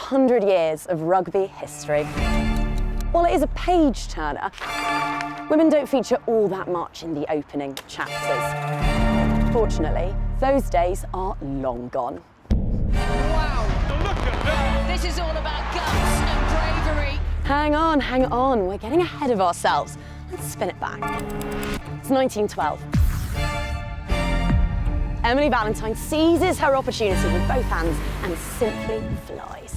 100 years of rugby history. While it is a page-turner, women don't feature all that much in the opening chapters. Fortunately, those days are long gone. Wow, look at that! This is all about guts and bravery. Hang on, we're getting ahead of ourselves. Let's spin it back. It's 1912. Emily Valentine seizes her opportunity with both hands and simply flies.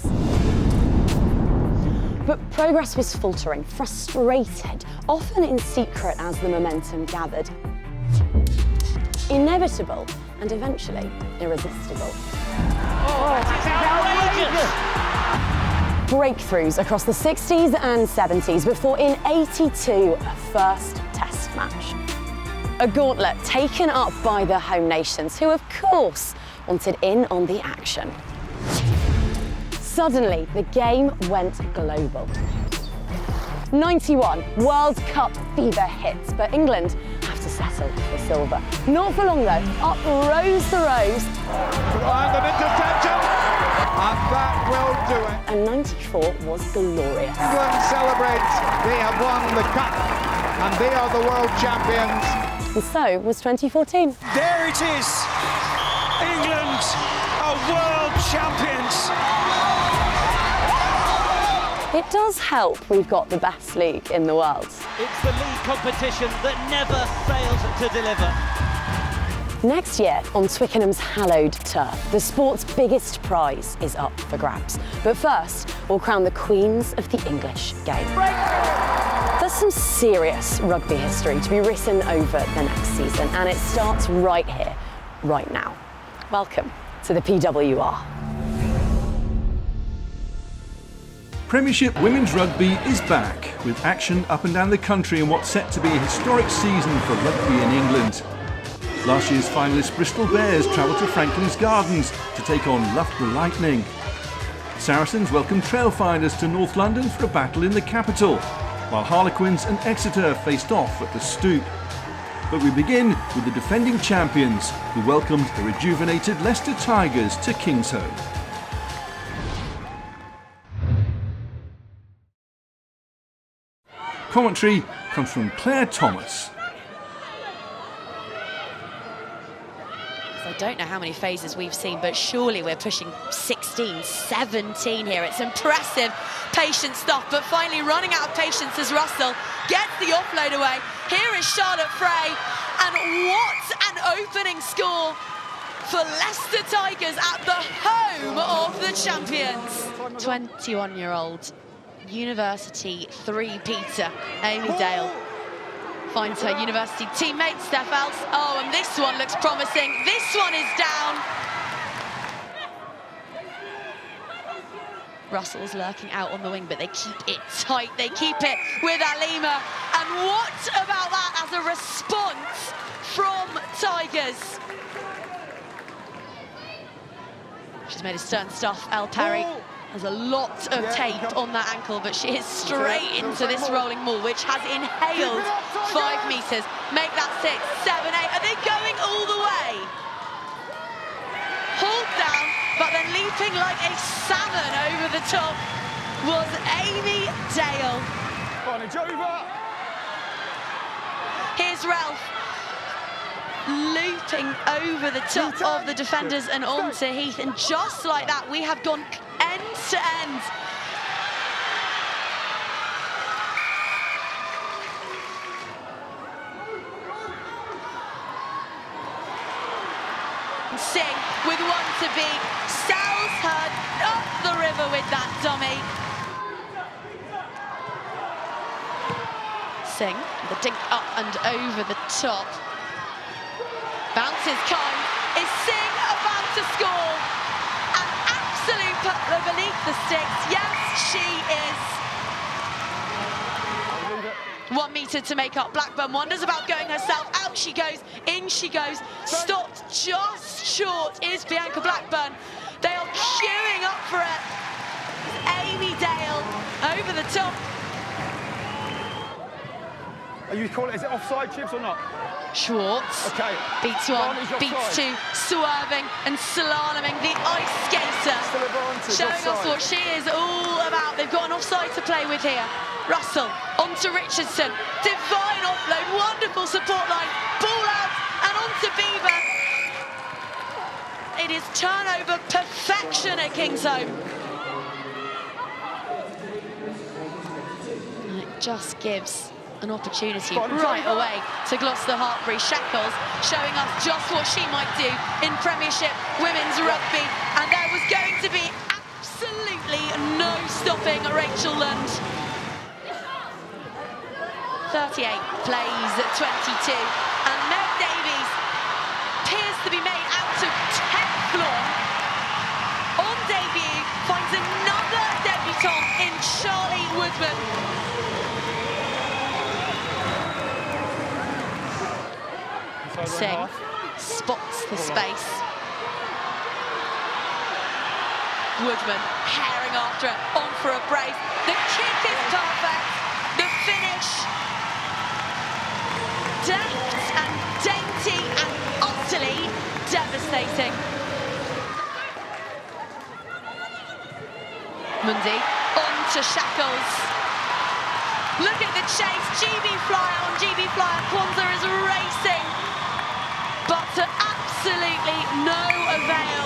But progress was faltering, frustrated, often in secret as the momentum gathered. Inevitable and eventually irresistible. Oh, that is outrageous! Breakthroughs across the 60s and 70s before in 82 a first test match. A gauntlet taken up by the home nations who of course wanted in on the action. Suddenly the game went global. 91 World Cup fever hits, but England have to settle for silver. Not for long though, up rose the Rose. And an interception, and that will do it. And 94 was glorious. England celebrates, they have won the cup, and they are the world champions. And so was 2014. There it is, England are world champions. It does help we've got the best league in the world. It's the league competition that never fails to deliver. Next year, on Twickenham's hallowed turf, the sport's biggest prize is up for grabs. But first, we'll crown the queens of the English game. There's some serious rugby history to be written over the next season, and it starts right here, right now. Welcome to the PWR. Premiership Women's Rugby is back, with action up and down the country in what's set to be a historic season for rugby in England. Last year's finalists Bristol Bears travelled to Franklin's Gardens to take on Loughborough Lightning. Saracens welcomed Trailfinders to North London for a battle in the capital, while Harlequins and Exeter faced off at the Stoop. But we begin with the defending champions, who welcomed the rejuvenated Leicester Tigers to Kingsholm. Commentary comes from Claire Thomas. I don't know how many phases we've seen, but surely we're pushing 16, 17 here. It's impressive, patient stuff, but finally running out of patience as Russell gets the offload away. Here is Charlotte Frey, and what an opening score for Leicester Tigers at the home of the champions. 21-year-old university three-peater Amy Dale finds her university teammate Steph Else. Oh, and this one looks promising. This one is down. Russell's lurking out on the wing, but they keep it tight. They keep it with Alima. And what about that as a response from Tigers? She's made a stern stuff, El Parry. Has a lot of tape on that ankle, but she is straight into this rolling maul, which has inhaled 5 metres. Make that 6, 7, 8. Are they going all the way? Hauled down, but then leaping like a salmon over the top was Amy Dale. Here's Ralph looping over the top of the defenders and onto Heath, and just like that we have gone end to end. Singh with one to beat, sails her up the river with that dummy. Singh, the dink up and over the top. Bounces kind. Is Singh about to score? An absolute putler beneath the sticks. Yes, she is. 1 metre to make up. Blackburn wonders about going herself. Out she goes. In she goes. Stopped just short is Bianca Blackburn. They are queuing up for it. Amy Dale over the top. Are you calling? Is it offside, Chips, or not? Schwartz Okay. beats one, beats two, swerving and slaloming. The ice skater Still advantage, showing us offside. what she is all about. They've got an offside to play with here. Russell onto Richardson. Divine offload, wonderful support line. Ball out and onto Beaver. It is turnover perfection at Kingsholm. And it just gives an opportunity right away to Gloucester-Hartpury. Shackles showing us just what she might do in Premiership Women's Rugby. And there was going to be absolutely no stopping Rachel Lund. 38 plays at 22. And Meg Davies appears to be made out of Teflon. On debut, finds another debutant in Charlie Woodman. Singh spots the space. Woodman herring after it, on for a brace. The kick is perfect. The finish, deft and dainty and utterly devastating. Mundy on to Shackles. Look at the chase. GB Flyer on GB Flyer. Quins is racing, but to absolutely no avail.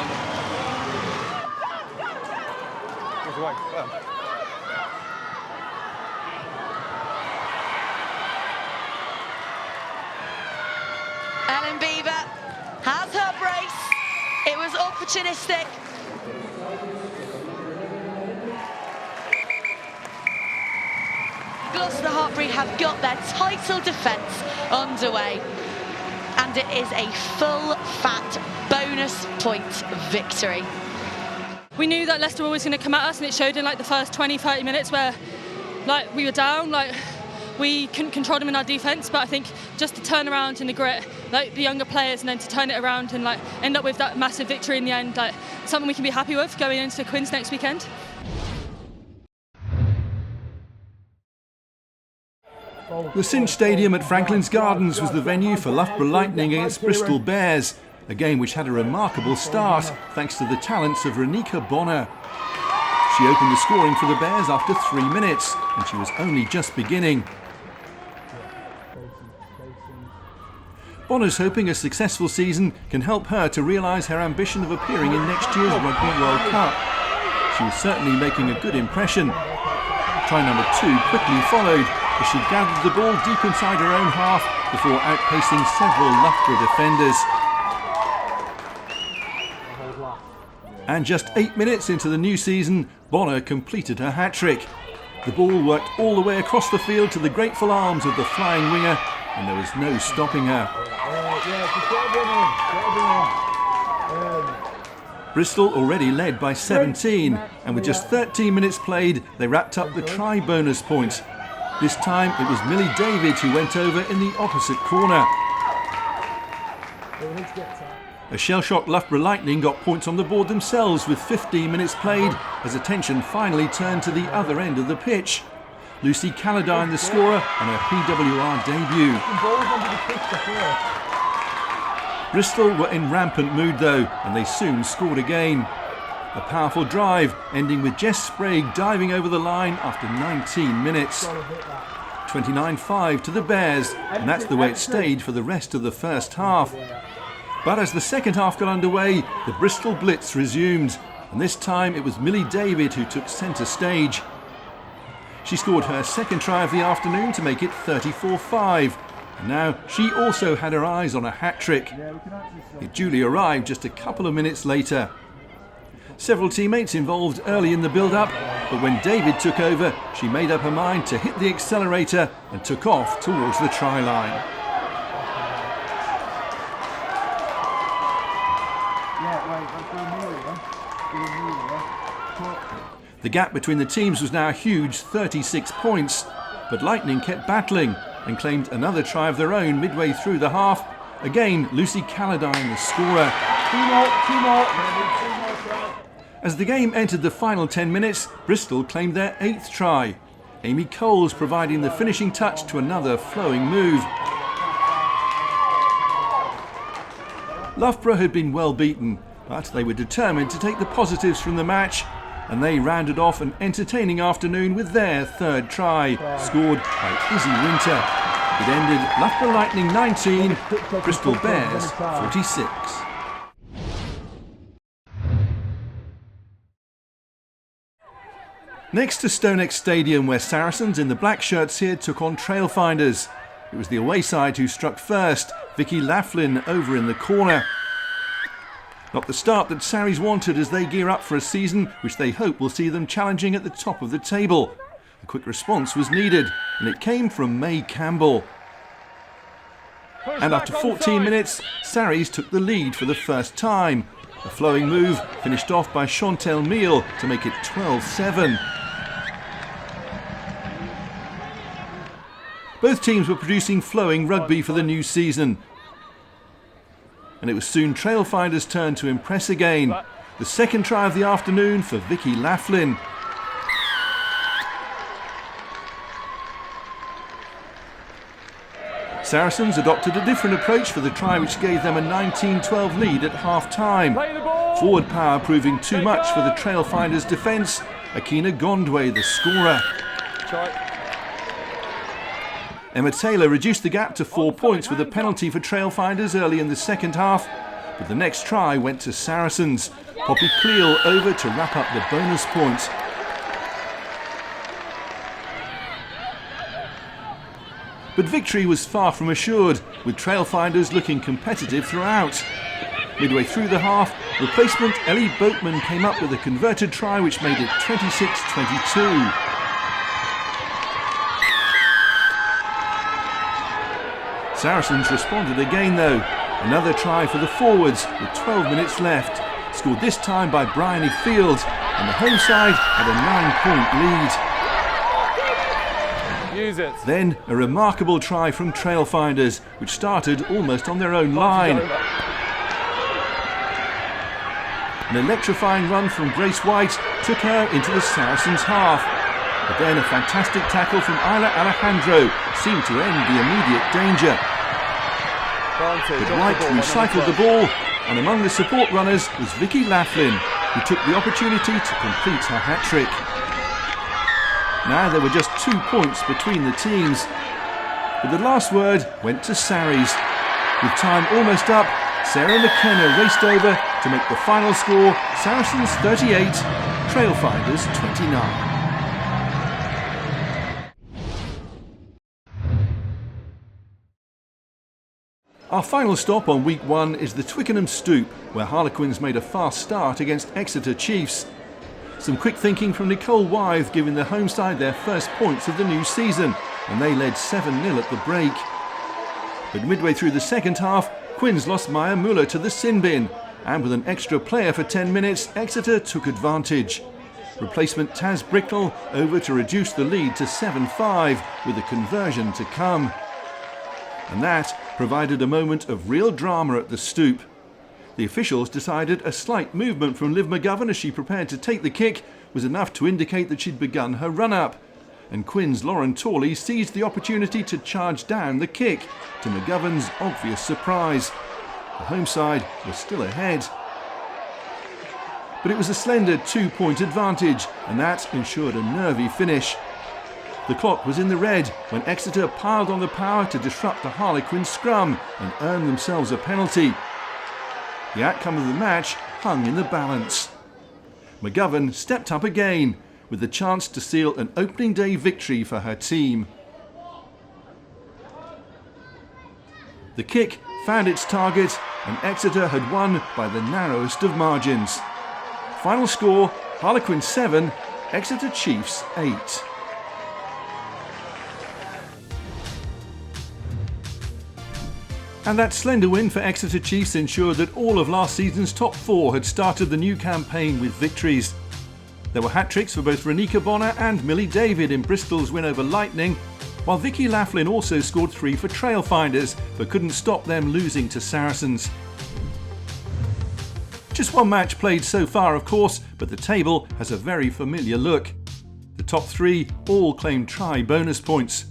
Ellen Beaver has her brace. It was opportunistic. Gloucester-Hartpury have got their title defence underway. And it is a full fat bonus point victory. We knew that Leicester were always going to come at us, and it showed in like the first 20-30 minutes where like we were down, like we couldn't control them in our defence. But I think just to turn around in the grit, like the younger players, and then to turn it around and like end up with that massive victory in the end, like something we can be happy with going into Quins next weekend. The Cinch Stadium at Franklin's Gardens was the venue for Loughborough Lightning against Bristol Bears, a game which had a remarkable start thanks to the talents of Renika Bonner. She opened the scoring for the Bears after 3 minutes, and she was only just beginning. Bonner's hoping a successful season can help her to realise her ambition of appearing in next year's Rugby World Cup. She was certainly making a good impression. Try number 2 quickly followed as she gathered the ball deep inside her own half before outpacing several Loughborough defenders. And just 8 minutes into the new season, Bonner completed her hat-trick. The ball worked all the way across the field to the grateful arms of the flying winger, and there was no stopping her. Bristol already led by 17, and with just 13 minutes played, they wrapped up the try bonus point. This time it was Millie David who went over in the opposite corner. A shell-shocked Loughborough Lightning got points on the board themselves with 15 minutes played, as attention finally turned to the other end of the pitch. Lucy Calladine the scorer on her PWR debut. Bristol were in rampant mood though, and they soon scored again. A powerful drive, ending with Jess Sprague diving over the line after 19 minutes. 29-5 to the Bears, and that's the way it stayed for the rest of the first half. But as the second half got underway, the Bristol Blitz resumed, and this time it was Millie David who took centre stage. She scored her second try of the afternoon to make it 34-5. And now she also had her eyes on a hat-trick. It duly arrived just a couple of minutes later. Several teammates involved early in the build-up, but when David took over, she made up her mind to hit the accelerator and took off towards the try line. The gap between the teams was now a huge 36 points, but Lightning kept battling and claimed another try of their own midway through the half. Again, Lucy Calladine the scorer. Two more. As the game entered the final 10 minutes, Bristol claimed their 8th try. Amy Coles providing the finishing touch to another flowing move. Loughborough had been well beaten, but they were determined to take the positives from the match, and they rounded off an entertaining afternoon with their third try, scored by Izzy Winter. It ended Loughborough Lightning 19, Bristol Bears 46. Next to Stonex Stadium, where Saracens in the black shirts here took on Trailfinders. It was the away side who struck first, Vicky Laughlin over in the corner. Not the start that Sarries wanted as they gear up for a season which they hope will see them challenging at the top of the table. A quick response was needed, and it came from May Campbell. And after 14 minutes, Sarries took the lead for the first time. A flowing move finished off by Chantel Meal to make it 12-7. Both teams were producing flowing rugby for the new season. And it was soon Trailfinders' turn to impress again. The second try of the afternoon for Vicky Laughlin. Saracens adopted a different approach for the try which gave them a 19-12 lead at half-time. Forward power proving too much for the Trailfinders' defence. Akina Gondwe, the scorer. Emma Taylor reduced the gap to 4 points with a penalty for Trailfinders early in the second half, but the next try went to Saracens. Poppy Cleal over to wrap up the bonus point. But victory was far from assured, with Trailfinders looking competitive throughout. Midway through the half, replacement Ellie Boatman came up with a converted try which made it 26-22. Saracens responded again though. Another try for the forwards with 12 minutes left. Scored this time by Bryony Fields, and the home side had a 9-point lead. Use it. Then a remarkable try from Trailfinders, which started almost on their own line. An electrifying run from Grace White took her into the Saracens' half. But then a fantastic tackle from Isla Alejandro seemed to end the immediate danger. But White recycled the ball, and among the support runners was Vicky Laughlin, who took the opportunity to complete her hat-trick. Now there were just 2 points between the teams, but the last word went to Sarries. With time almost up, Sarah McKenna raced over to make the final score Saracens 38, Trailfinders 29. Our final stop on week 1 is the Twickenham Stoop, where Harlequins made a fast start against Exeter Chiefs. Some quick thinking from Nicole Wythe giving the home side their first points of the new season, and they led 7-0 at the break. But midway through the second half, Quins lost Maya Muller to the sin bin, and with an extra player for 10 minutes, Exeter took advantage. Replacement Taz Bricknell over to reduce the lead to 7-5, with a conversion to come. And that provided a moment of real drama at the Stoop. The officials decided a slight movement from Liv McGovern as she prepared to take the kick was enough to indicate that she'd begun her run-up, and Quins' Lauren Torley seized the opportunity to charge down the kick, to McGovern's obvious surprise. The home side was still ahead. But it was a slender 2-point advantage, and that ensured a nervy finish. The clock was in the red when Exeter piled on the power to disrupt the Harlequin scrum and earn themselves a penalty. The outcome of the match hung in the balance. McGovern stepped up again with the chance to seal an opening day victory for her team. The kick found its target and Exeter had won by the narrowest of margins. Final score, Harlequin 7, Exeter Chiefs 8. And that slender win for Exeter Chiefs ensured that all of last season's top 4 had started the new campaign with victories. There were hat-tricks for both Renika Bonner and Millie David in Bristol's win over Lightning, while Vicky Laughlin also scored 3 for Trailfinders, but couldn't stop them losing to Saracens. Just one match played so far, of course, but the table has a very familiar look. The top 3 all claim try bonus points.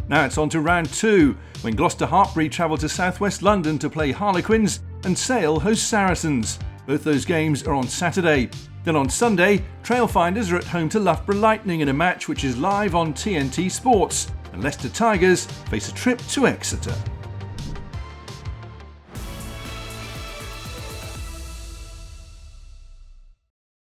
Now it's on to round 2, when Gloucester-Hartpury travel to southwest London to play Harlequins and Sale host Saracens. Both those games are on Saturday. Then on Sunday, Trailfinders are at home to Loughborough Lightning in a match which is live on TNT Sports, and Leicester Tigers face a trip to Exeter.